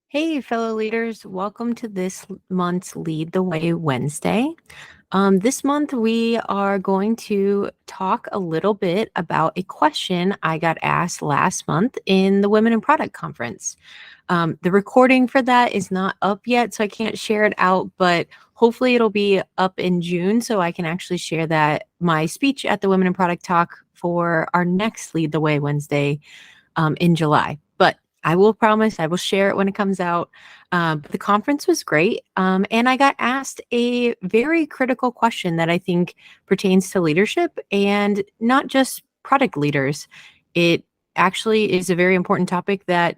Hey, fellow leaders, welcome to this month's Lead the Way Wednesday. This month, we are going to talk a little bit about a question I got asked last month in the Women in Product Conference. The recording for that is not up yet, so I can't share it out, but hopefully it'll be up in June so I can actually share my speech at the Women in Product Talk for our next Lead the Way Wednesday in July. But I will promise I will share it when it comes out. But the conference was great. And I got asked a very critical question that I think pertains to leadership and not just product leaders. It actually is a very important topic that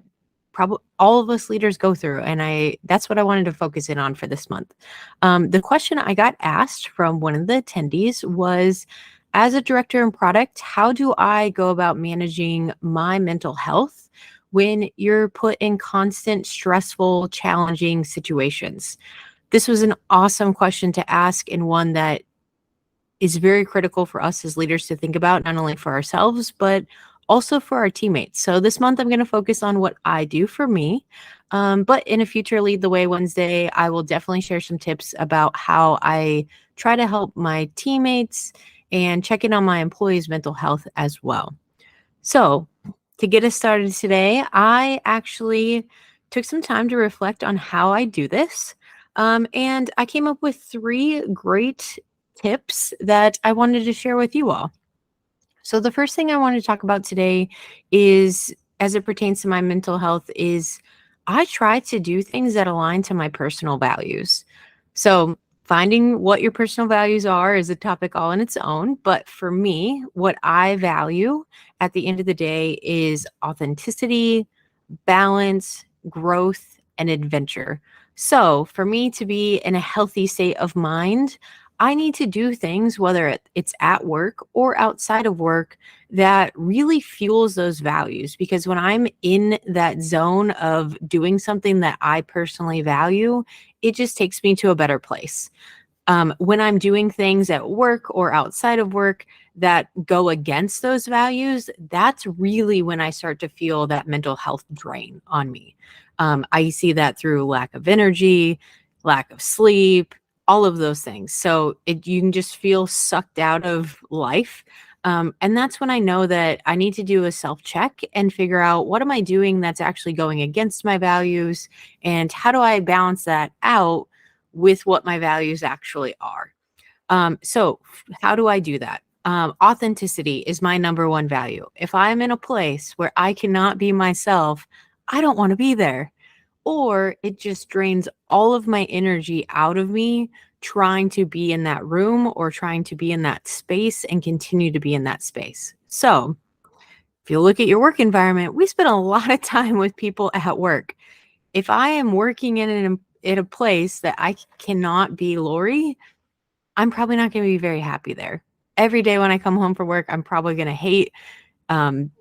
probably all of us leaders go through. And that's what I wanted to focus in on for this month. The question I got asked from one of the attendees was, as a director in product, how do I go about managing my mental health when you're put in constant, stressful, challenging situations? This was an awesome question to ask, and one that is very critical for us as leaders to think about, not only for ourselves, but also for our teammates. So this month, I'm going to focus on what I do for me. But in a future Lead the Way Wednesday, I will definitely share some tips about how I try to help my teammates and check in on my employees' mental health as well. So to get us started today, I actually took some time to reflect on how I do this. And I came up with 3 great tips that I wanted to share with you all. So the first thing I want to talk about today is, as it pertains to my mental health, is I try to do things that align to my personal values. So finding what your personal values are is a topic all in its own. But for me, what I value at the end of the day is authenticity, balance, growth, and adventure. So for me to be in a healthy state of mind, I need to do things, whether it's at work or outside of work, that really fuels those values. Because when I'm in that zone of doing something that I personally value, it just takes me to a better place. When I'm doing things at work or outside of work that go against those values, that's really when I start to feel that mental health drain on me. I see that through lack of energy, lack of sleep, all of those things. So you can just feel sucked out of life. And that's when I know that I need to do a self-check and figure out, what am I doing that's actually going against my values, and how do I balance that out with what my values actually are. So how do I do that? Authenticity is my number one value. If I'm in a place where I cannot be myself, I don't want to be there. Or it just drains all of my energy out of me trying to be in that room or trying to be in that space and continue to be in that space. So if you look at your work environment, we spend a lot of time with people at work. If I am working in a place that I cannot be Lori, I'm probably not going to be very happy there. Every day when I come home from work, I'm probably going to hate um,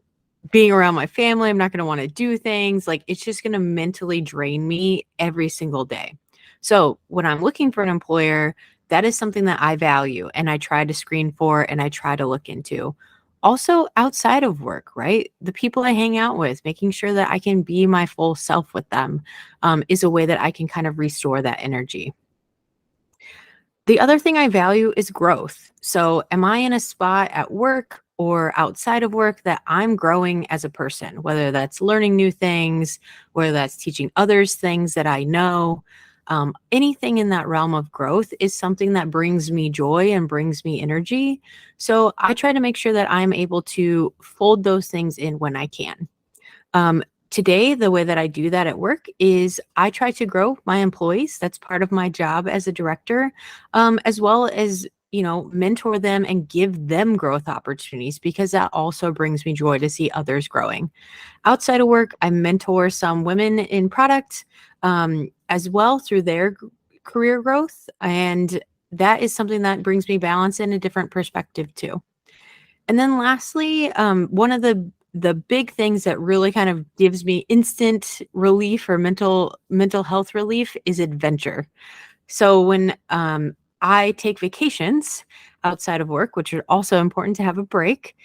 being around my family. I'm not going to want to do things. Like, it's just going to mentally drain me every single day. So when I'm looking for an employer, that is something that I value and I try to screen for and I try to look into. Also outside of work, right? The people I hang out with, making sure that I can be my full self with them, is a way that I can kind of restore that energy. The other thing I value is growth. So, am I in a spot at work or outside of work that I'm growing as a person, whether that's learning new things, whether that's teaching others things that I know? Anything in that realm of growth is something that brings me joy and brings me energy. So, I try to make sure that I'm able to fold those things in when I can. Um, Today, the way that I do that at work is I try to grow my employees. That's part of my job as a director, as well as, mentor them and give them growth opportunities, because that also brings me joy to see others growing. Outside of work, I mentor some women in product as well through their career growth. And that is something that brings me balance and a different perspective too. And then lastly, one of the big things that really kind of gives me instant relief or mental health relief is adventure. So when I take vacations outside of work, which are also important to have a break,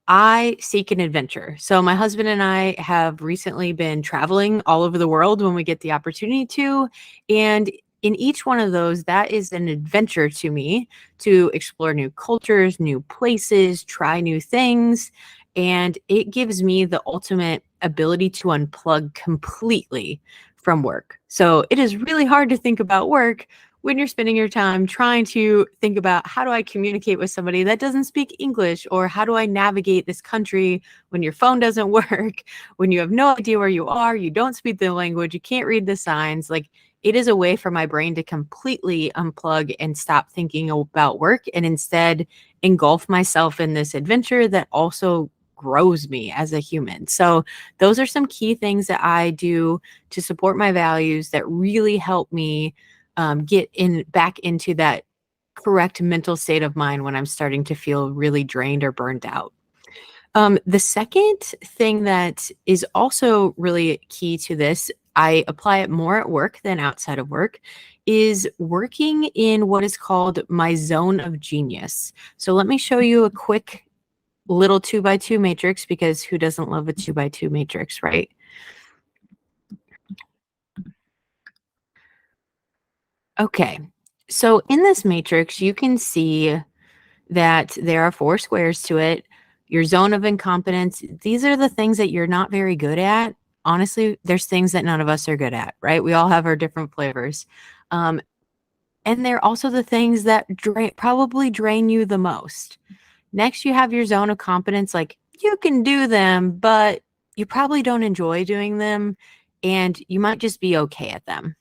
I seek an adventure. So my husband and I have recently been traveling all over the world when we get the opportunity to. And in each one of those, that is an adventure to me to explore new cultures, new places, try new things. And it gives me the ultimate ability to unplug completely from work. So it is really hard to think about work when you're spending your time trying to think about how do I communicate with somebody that doesn't speak English, or how do I navigate this country when your phone doesn't work, when you have no idea where you are, you don't speak the language, you can't read the signs. Like, it is a way for my brain to completely unplug and stop thinking about work and instead engulf myself in this adventure that also grows me as a human. So those are some key things that I do to support my values that really help me get in back into that correct mental state of mind when I'm starting to feel really drained or burned out. The second thing that is also really key to this, I apply it more at work than outside of work, is working in what is called my zone of genius. So let me show you a quick little 2x2 matrix, because who doesn't love a 2x2 matrix, right? Okay. So in this matrix, you can see that there are four squares to it. Your zone of incompetence, these are the things that you're not very good at. Honestly, there's things that none of us are good at, right? We all have our different flavors. Um, and they're also the things that probably drain you the most. Next, you have your zone of competence. Like, you can do them, but you probably don't enjoy doing them, and you might just be okay at them.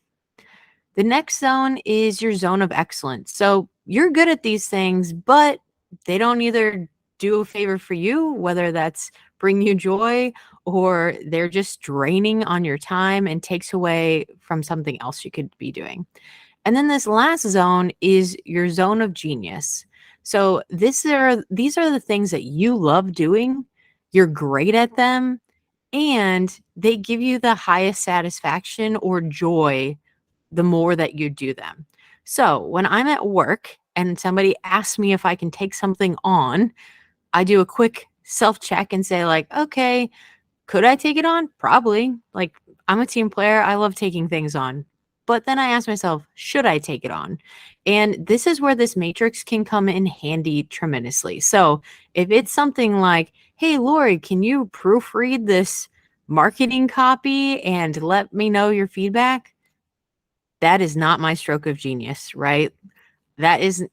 The next zone is your zone of excellence. So you're good at these things, but they don't either do a favor for you, whether that's bring you joy, or they're just draining on your time and takes away from something else you could be doing. And then this last zone is your zone of genius. So these are the things that you love doing, you're great at them, and they give you the highest satisfaction or joy the more that you do them. So when I'm at work and somebody asks me if I can take something on, I do a quick self check and say, like, okay, could I take it on? Probably. Like, I'm a team player. I love taking things on. But then I ask myself, should I take it on? And this is where this matrix can come in handy tremendously. So if it's something like, hey, Lori, can you proofread this marketing copy and let me know your feedback? That is not my stroke of genius, right? That is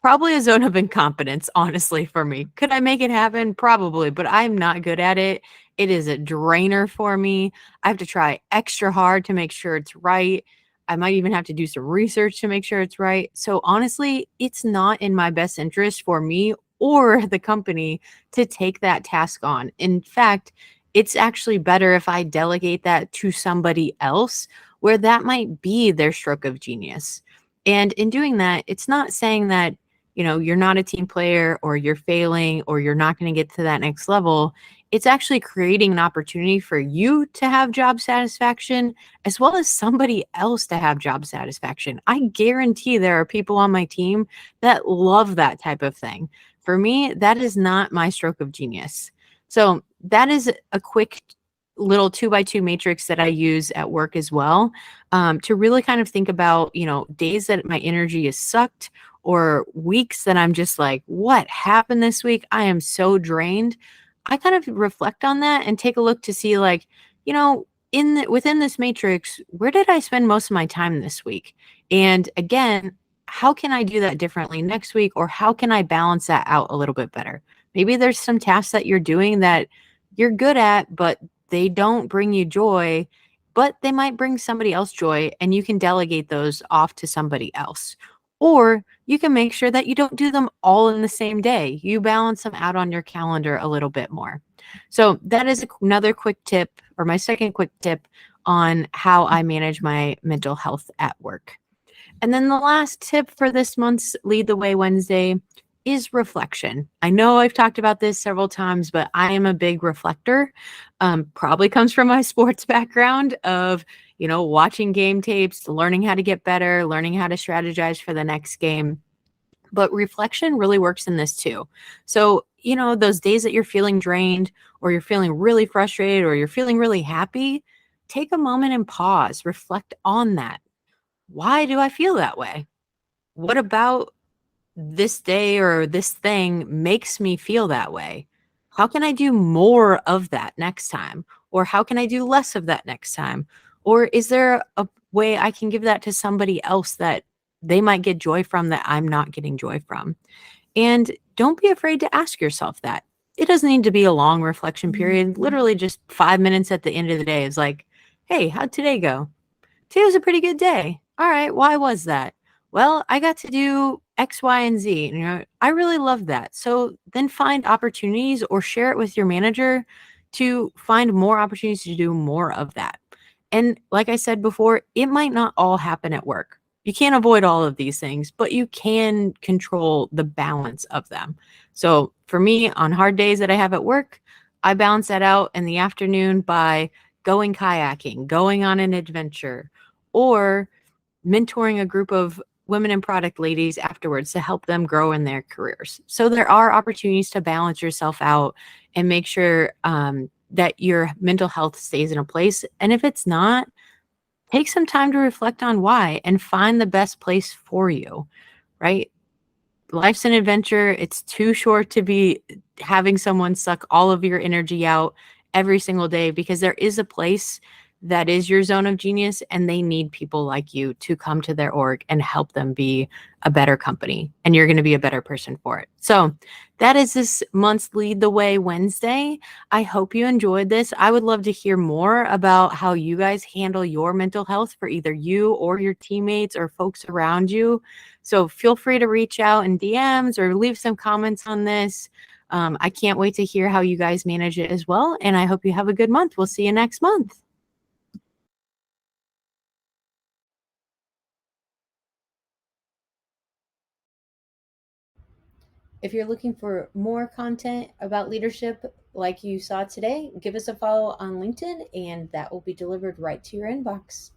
probably a zone of incompetence, honestly, for me. Could I make it happen? Probably, but I'm not good at it. It is a drainer for me. I have to try extra hard to make sure it's right. I might even have to do some research to make sure it's right. So honestly, it's not in my best interest for me or the company to take that task on. In fact, it's actually better if I delegate that to somebody else where that might be their stroke of genius. And in doing that, it's not saying that, you're not a team player or you're failing or you're not going to get to that next level. It's actually creating an opportunity for you to have job satisfaction as well as somebody else to have job satisfaction. I guarantee there are people on my team that love that type of thing. For me, that is not my stroke of genius. So that is a quick little 2x2 matrix that I use at work as well, to really kind of think about, days that my energy is sucked or weeks that I'm just like, what happened this week? I am so drained. I kind of reflect on that and take a look to see, like, within this matrix, where did I spend most of my time this week? And again, how can I do that differently next week, or how can I balance that out a little bit better? Maybe there's some tasks that you're doing that you're good at, but they don't bring you joy, but they might bring somebody else joy, and you can delegate those off to somebody else. Or you can make sure that you don't do them all in the same day. You balance them out on your calendar a little bit more. So that is another quick tip, or my second quick tip on how I manage my mental health at work. And then the last tip for this month's Lead the Way Wednesday is reflection. I know I've talked about this several times, but I am a big reflector. Probably comes from my sports background of, watching game tapes, learning how to get better, learning how to strategize for the next game. But reflection really works in this too. So those days that you're feeling drained or you're feeling really frustrated or you're feeling really happy, take a moment and pause, reflect on that. Why do I feel that way? What about this day or this thing makes me feel that way? How can I do more of that next time? Or how can I do less of that next time? Or is there a way I can give that to somebody else that they might get joy from that I'm not getting joy from? And don't be afraid to ask yourself that. It doesn't need to be a long reflection period. Literally, just 5 minutes at the end of the day is like, hey, how'd today go? Today was a pretty good day. All right, why was that? Well, I got to do X, Y, and Z. I really love that. So then find opportunities or share it with your manager to find more opportunities to do more of that. And like I said before, it might not all happen at work. You can't avoid all of these things, but you can control the balance of them. So for me, on hard days that I have at work, I balance that out in the afternoon by going kayaking, going on an adventure, or mentoring a group of women in product ladies afterwards to help them grow in their careers. So there are opportunities to balance yourself out and make sure that your mental health stays in a place. And if it's not, take some time to reflect on why and find the best place for you, right? Life's an adventure. It's too short to be having someone suck all of your energy out every single day, because there is a place that is your zone of genius and they need people like you to come to their org and help them be a better company, and you're going to be a better person for it. So that is this month's Lead the Way Wednesday. I hope you enjoyed this. I would love to hear more about how you guys handle your mental health for either you or your teammates or folks around you. So feel free to reach out in DMs or leave some comments on this. I can't wait to hear how you guys manage it as well. And I hope you have a good month. We'll see you next month. If you're looking for more content about leadership like you saw today, give us a follow on LinkedIn and that will be delivered right to your inbox.